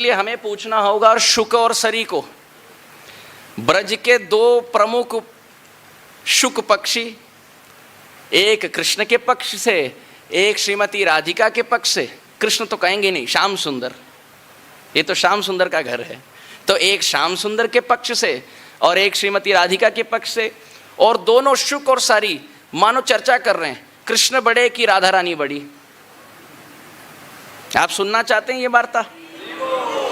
लिए हमें पूछना होगा और शुक और सरी को, ब्रज के दो प्रमुख शुक पक्षी, एक कृष्ण के पक्ष से, एक श्रीमती राधिका के पक्ष से। कृष्ण तो कहेंगे नहीं, श्याम सुंदर, ये तो श्याम सुंदर का घर है, तो एक श्याम सुंदर के पक्ष से और एक श्रीमती राधिका के पक्ष से। और दोनों शुक और सारी मानो चर्चा कर रहे हैं, कृष्ण बड़े कि राधा रानी बड़ी। आप सुनना चाहते हैं ये वार्ता?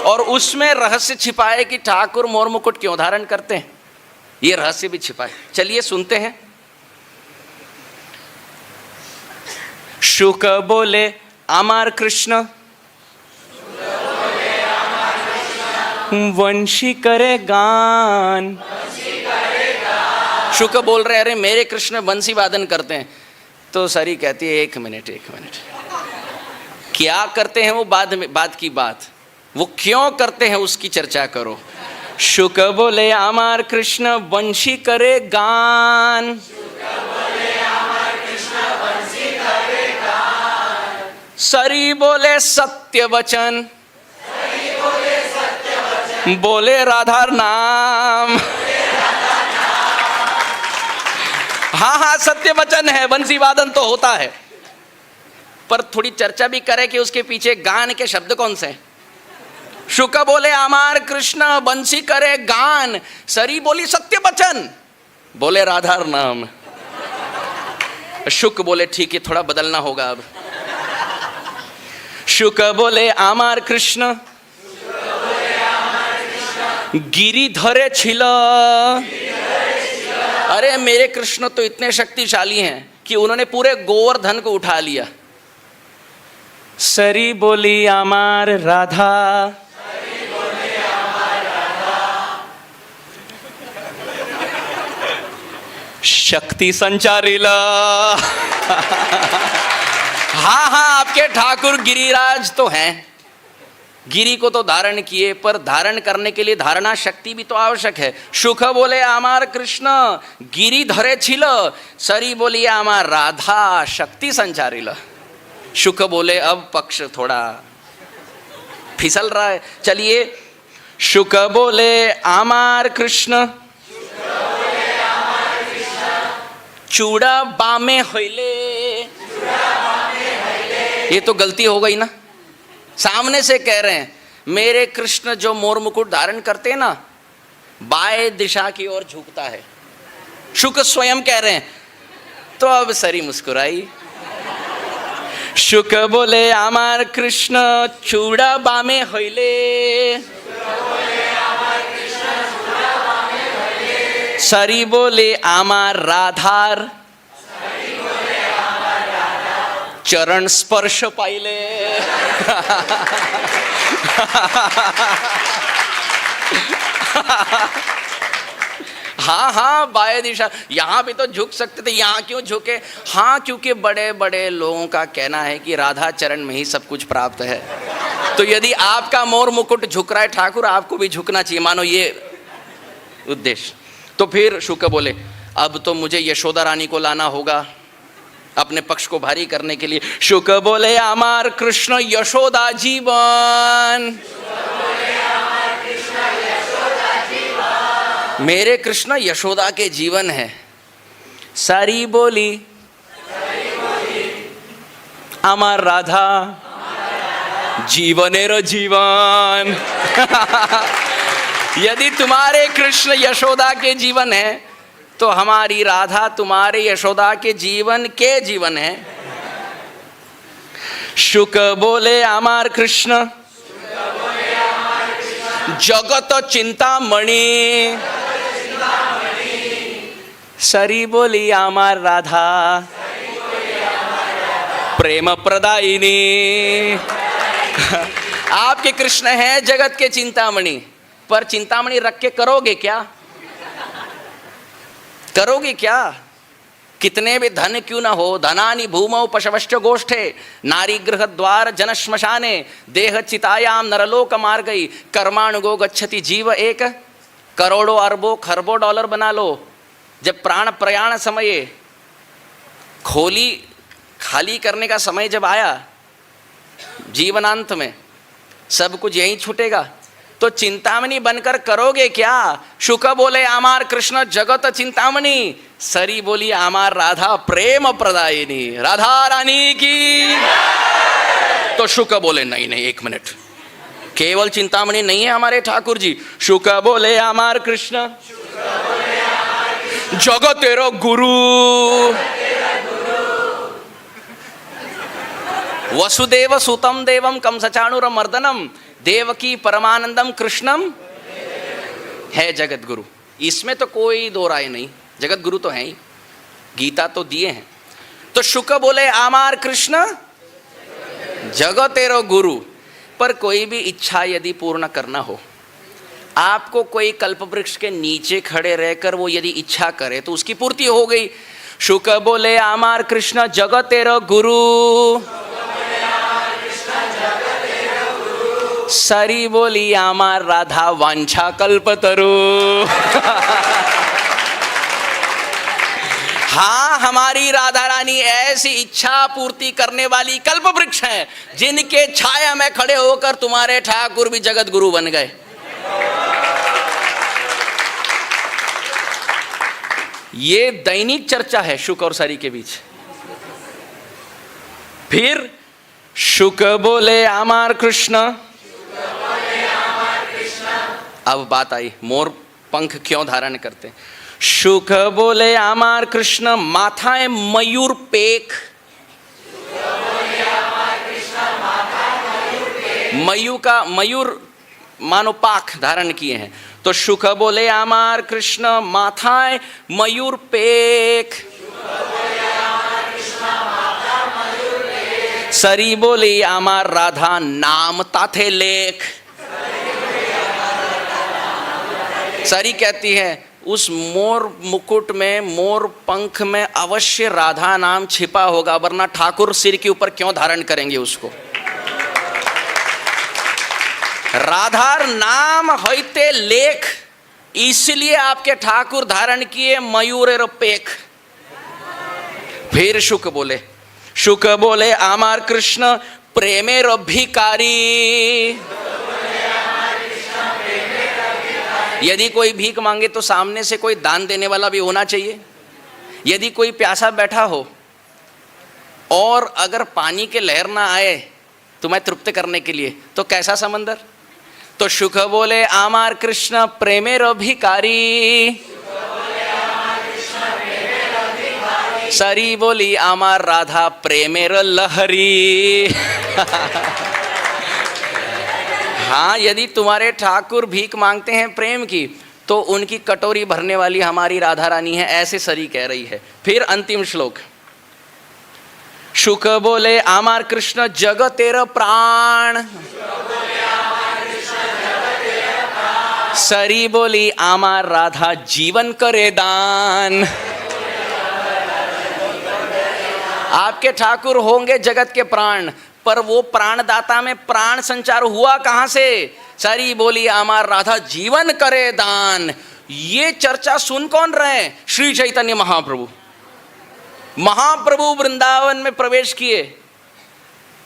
और उसमें रहस्य छिपा है कि ठाकुर मोर मुकुट क्यों धारण करते हैं, ये रहस्य भी छिपा है। चलिए सुनते हैं। शुक बोले आमार कृष्ण, वंशी करे गान। शुक बोल रहे अरे मेरे कृष्ण बंसी वादन करते हैं। तो सरी कहती है एक मिनट क्या करते हैं वो बाद में, बात की बात, वो क्यों करते हैं उसकी चर्चा करो। शुक बोले आमार कृष्ण वंशी करे गान, सरी बोले सत्य वचन, बोले राधार नाम। हाँ सत्य वचन है, बंसी वादन तो होता है, पर थोड़ी चर्चा भी करे कि उसके पीछे गान के शब्द कौन से हैं। शुक बोले आमार कृष्ण बंसी करे गान, सरी बोली सत्य वचन, बोले राधार नाम। शुक बोले ठीक है, थोड़ा बदलना होगा अब। शुक बोले आमार कृष्ण गिरी धरे छिल। अरे मेरे कृष्ण तो इतने शक्तिशाली हैं कि उन्होंने पूरे गोवर्धन को उठा लिया। सरी बोली आमार राधा, शक्ति संचारिला। हाँ आपके ठाकुर गिरिराज तो हैं, गिरी को तो धारण किए, पर धारण करने के लिए धारणा शक्ति भी तो आवश्यक है। शुक बोले आमार कृष्ण गिरी धरे छिल, सरी बोली आमार राधा शक्ति संचारिल। शुक बोले अब पक्ष थोड़ा फिसल रहा है, चलिए। शुक बोले आमार कृष्ण चूड़ा बामे होइले। ये तो गलती हो गई ना, सामने से कह रहे हैं मेरे कृष्ण जो मोर मुकुट धारण करते हैं ना, बाएं दिशा की ओर झुकता है। शुक स्वयं कह रहे हैं, तो अब सरी मुस्कुराई। शुक बोले आमार कृष्ण चूड़ा बामे होइले, सरी बोले आमार राधार चरण स्पर्श पाइले। हाँ बाएं दिशा, यहाँ भी तो झुक सकते थे, यहाँ क्यों झुके? हाँ क्योंकि बड़े बड़े लोगों का कहना है कि राधा चरण में ही सब कुछ प्राप्त है। तो यदि आपका मोर मुकुट झुक रहा है ठाकुर, आपको भी झुकना चाहिए, मानो ये उद्देश्य। तो फिर शुक बोले अब तो मुझे यशोदा रानी को लाना होगा अपने पक्ष को भारी करने के लिए। शुक बोले आमार कृष्ण यशोदा जीवन, मेरे कृष्ण यशोदा के जीवन है। सारी बोली आमार राधा जीवनेर जीवन। यदि तुम्हारे कृष्ण यशोदा के जीवन है तो हमारी राधा तुम्हारे यशोदा के जीवन है। शुक बोले आमार कृष्ण जगत चिंतामणि, सरी बोली आमार राधा प्रेम प्रदायिनी। आपके कृष्ण हैं जगत के चिंतामणि, पर चिंतामणि रख के करोगे क्या? करोगे क्या? कितने भी धन क्यों ना हो, धनानि भूमौ पशवश्च गोष्ठे, नारी गृह द्वार जन श्मशाने, देह चितायाम नरलोक मार्गई, कर्माणुगो गच्छति जीव एक। करोड़ों अरबों खरबों डॉलर बना लो, जब प्राण प्रयाण समये खाली करने का समय जब आया जीवनांत में, सब कुछ यहीं छूटेगा। तो चिंतामणि बनकर करोगे क्या? शुक बोले आमार कृष्ण जगत चिंतामणि, सरी बोली आमार राधा प्रेम प्रदायिनी, राधा रानी की। तो शुक बोले नहीं नहीं, एक मिनट, केवल चिंतामणि नहीं है हमारे ठाकुर जी। शुक बोले आमार कृष्ण जगतेरो गुरु, वसुदेव सुतम देवम कंसचाणूर मर्दनम, देवकी परमानंदम कृष्णम है जगत गुरु। इसमें तो कोई दो राय नहीं, जगत गुरु तो है ही, गीता तो दिए हैं। तो शुक बोले आमार कृष्ण जगतेरो गुरु। पर कोई भी इच्छा यदि पूर्ण करना हो, आपको कोई कल्प वृक्ष के नीचे खड़े रहकर वो यदि इच्छा करे तो उसकी पूर्ति हो गई। शुक बोले आमार कृष्ण जगतेरो गुरु, सरी बोली आमार राधा वांछा कल्पतरु। हाँ, हमारी राधा रानी ऐसी इच्छा पूर्ति करने वाली कल्प वृक्ष हैं, जिनके छाया में खड़े होकर तुम्हारे ठाकुर भी जगत गुरु बन गए। ये दैनिक चर्चा है शुक और सरी के बीच। फिर शुक बोले आमार कृष्ण, अब बात आई मोर पंख क्यों धारण करते। शुक बोले आमार कृष्ण माथाए मयूर पेख, मयूर मानो पाख धारण किए हैं। तो शुक बोले आमार कृष्ण माथाए मयूर पेख, सरी बोली आमार राधा नाम ताथे लेख। सरी कहती है उस मोर मुकुट में, मोर पंख में अवश्य राधा नाम छिपा होगा, वरना ठाकुर सिर के ऊपर क्यों धारण करेंगे उसको। राधार नाम होते लेख, इसलिए आपके ठाकुर धारण किए मयूर पेख। फिर शुक बोले आमार कृष्ण प्रेमेर भिकारी। यदि कोई भीख मांगे तो सामने से कोई दान देने वाला भी होना चाहिए। यदि कोई प्यासा बैठा हो और अगर पानी के लहर ना आए तुम्हें तृप्त करने के लिए, तो कैसा समंदर। तो शुक बोले आमार कृष्ण प्रेमेर भिकारी, सरी बोली आमार राधा प्रेमेर लहरी। हाँ, यदि तुम्हारे ठाकुर भीख मांगते हैं प्रेम की, तो उनकी कटोरी भरने वाली हमारी राधा रानी है, ऐसे सरी कह रही है। फिर अंतिम श्लोक, शुक बोले आमार कृष्ण जग तेरा प्राण, सरी बोली आमार राधा जीवन करे दान। आपके ठाकुर होंगे जगत के प्राण, पर वो प्राणदाता में प्राण संचार हुआ कहां से। सरी बोली आमार राधा जीवन करे दान। ये चर्चा सुन कौन रहे? श्री चैतन्य महाप्रभु। महाप्रभु वृंदावन में प्रवेश किए।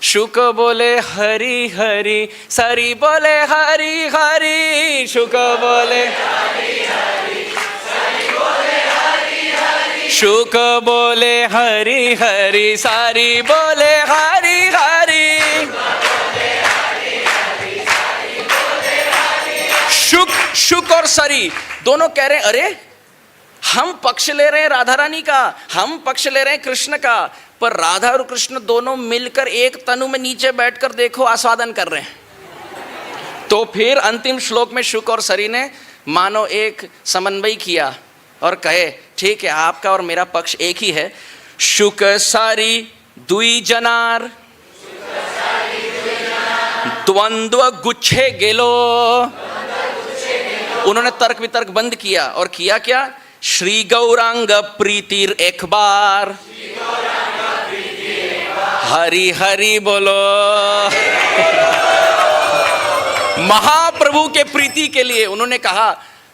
शुक बोले हरि हरि, सरी बोले हरि हरि। शुक बोले हरि हरि, सरी बोले हरि हरि। शुक बोले हरि हरि, सरी बोले हरि हरि। शुक और सरी दोनों कह रहे हैं अरे हम पक्ष ले रहे हैं राधा रानी का, हम पक्ष ले रहे हैं कृष्ण का, पर राधा और कृष्ण दोनों मिलकर एक तनु में नीचे बैठकर देखो आस्वादन कर रहे हैं। तो फिर अंतिम श्लोक में शुक और सरी ने मानो एक समन्वय किया और कहे ठीक है, आपका और मेरा पक्ष एक ही है। शुक सारी दुई जनार, द्वंद्व गुच्छे गेलो। उन्होंने तर्क वितर्क बंद किया और किया क्या? श्री गौरांग प्रीतिर एक बार, हरि हरि बोलो। महाप्रभु के प्रीति के लिए उन्होंने कहा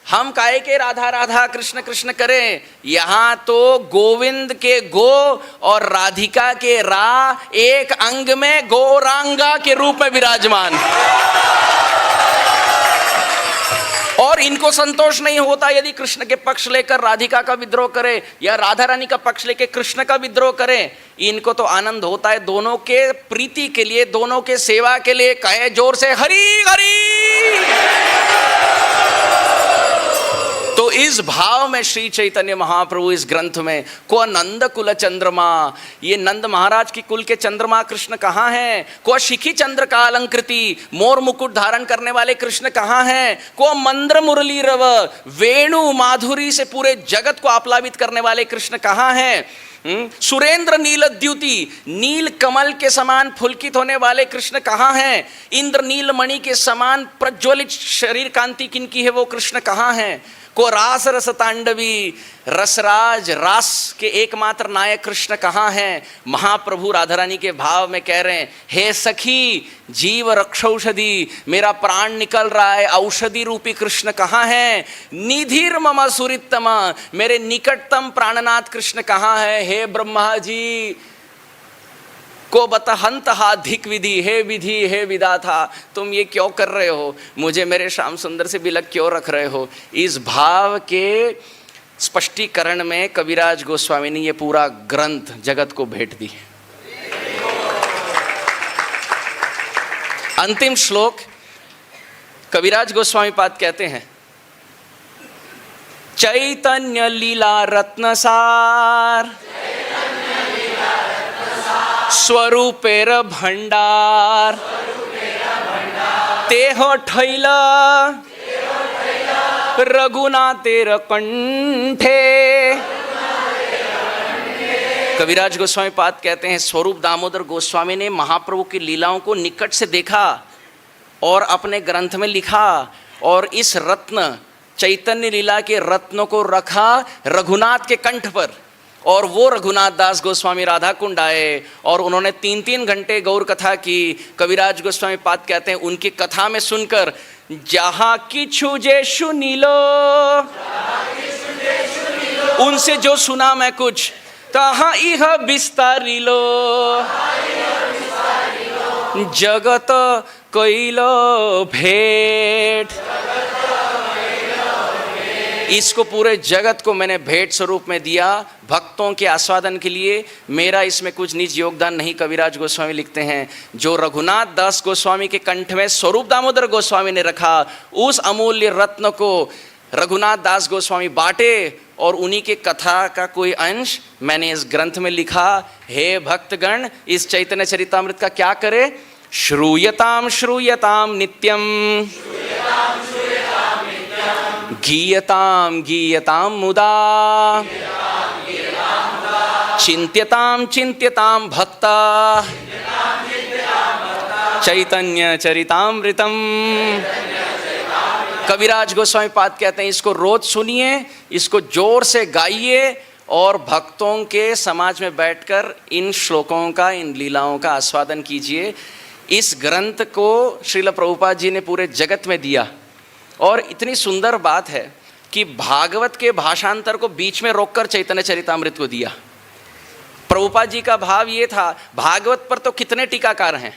हम काहे के राधा राधा कृष्ण कृष्ण करें? यहाँ तो गोविंद के गो और राधिका के रा एक अंग में गौरांगा के रूप में विराजमान। और इनको संतोष नहीं होता यदि कृष्ण के पक्ष लेकर राधिका का विद्रोह करे या राधा रानी का पक्ष लेकर कृष्ण का विद्रोह करे। इनको तो आनंद होता है दोनों के प्रीति के लिए, दोनों के सेवा के लिए। कहे जोर से हरि हरि। तो इस भाव में श्री चैतन्य महाप्रभु इस ग्रंथ में को नंद कुल चंद्रमा, ये नंद महाराज की कुल के चंद्रमा कृष्ण कहाँ हैं? को शिखी चंद्र का अलंकृति, मोर मुकुट धारण करने वाले कृष्ण कहाँ हैं? को मंद्र मुरली रव, वेणु माधुरी से पूरे जगत को आप्लावित करने वाले कृष्ण कहाँ हैं? सुरेंद्र नील द्युति, नील कमल के समान फुलकित होने वाले कृष्ण कहाँ हैं? इंद्र नील मणि के समान प्रज्वलित शरीर कांति किनकी है, वो कृष्ण कहाँ हैं? को रास रस तांडवी, रसराज रास के एकमात्र नायक कृष्ण कहाँ हैं? महाप्रभु राधा रानी के भाव में कह रहे हैं, हे सखी जीव रक्षौषधि, मेरा प्राण निकल रहा है, औषधि रूपी कृष्ण कहाँ हैं? निधिर मम सुरितम, मेरे निकटतम प्राणनाथ कृष्ण कहाँ है? हे ब्रह्मा जी को बता हंत हाधिक विधि, हे विधि हे विधाता, तुम ये क्यों कर रहे हो? मुझे मेरे श्याम सुंदर से बिलक क्यों रख रहे हो? इस भाव के स्पष्टीकरण में कविराज गोस्वामी ने ये पूरा ग्रंथ जगत को भेंट दी। अंतिम श्लोक कविराज गोस्वामी पाद कहते हैं, चैतन्य लीला रत्नसार स्वरूपेर भंडार तेह ठैला रघुनाथेर कंठे। कविराज गोस्वामी पाद कहते हैं, स्वरूप दामोदर गोस्वामी ने महाप्रभु की लीलाओं को निकट से देखा और अपने ग्रंथ में लिखा, और इस रत्न चैतन्य लीला के रत्नों को रखा रघुनाथ के कंठ पर। और वो रघुनाथ दास गोस्वामी राधा कुंड आए और उन्होंने 3-3 घंटे गौर कथा की। कविराज गोस्वामी पाद कहते हैं, उनकी कथा में सुनकर जहाँ किछु जे सुनिलो, उनसे जो सुना मैं कुछ, तहाँ इह विस्तारिलो, जगत कइलो भेंट। इसको पूरे जगत को मैंने भेंट स्वरूप में दिया भक्तों के आस्वादन के लिए। मेरा इसमें कुछ निज योगदान नहीं। कविराज गोस्वामी लिखते हैं, जो रघुनाथ दास गोस्वामी के कंठ में स्वरूप दामोदर गोस्वामी ने रखा, उस अमूल्य रत्न को रघुनाथ दास गोस्वामी बांटे और उन्हीं के कथा का कोई अंश मैंने इस ग्रंथ में लिखा। हे भक्तगण, इस चैतन्य चरितामृत का क्या करे? श्रूयताम श्रूयताम नित्यम, गीयताम गीयताम मुदा, चिंत्यताम चिंत्यताम भक्ता, चैतन्य चरितामृतम। कविराज गोस्वामी पाद कहते हैं, इसको रोज सुनिए, इसको जोर से गाइए और भक्तों के समाज में बैठकर इन श्लोकों का, इन लीलाओं का आस्वादन कीजिए। इस ग्रंथ को श्रील प्रभुपाद जी ने पूरे जगत में दिया। और इतनी सुंदर बात है कि भागवत के भाषांतर को बीच में रोककर चैतन्य चरितामृत को दिया। प्रभुपाद जी का भाव ये था, भागवत पर तो कितने टीकाकार हैं,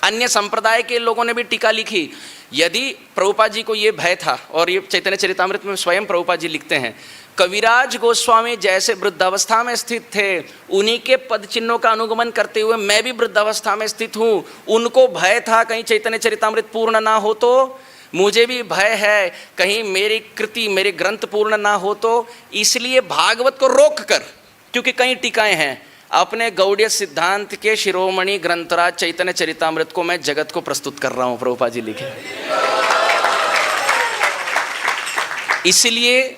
अन्य संप्रदाय के लोगों ने भी टीका लिखी। यदि प्रभुपाद जी को ये भय था, और ये चैतन्य चरितामृत में स्वयं प्रभुपाद जी लिखते हैं, कविराज गोस्वामी जैसे वृद्धावस्था में स्थित थे, उन्हीं के पद चिन्हों का अनुगमन करते हुए मैं भी वृद्धावस्था में स्थित हूँ। उनको भय था कहीं चैतन्य चरितामृत पूर्ण ना हो तो, मुझे भी भय है कहीं मेरी कृति, मेरे ग्रंथ पूर्ण ना हो तो। इसलिए भागवत को रोक कर, क्योंकि कई टीकाएं हैं, अपने गौड़ीय सिद्धांत के शिरोमणि ग्रंथराज चैतन्य चरितामृत को मैं जगत को प्रस्तुत कर रहा हूँ। प्रभुपाद जी लिखे इसलिए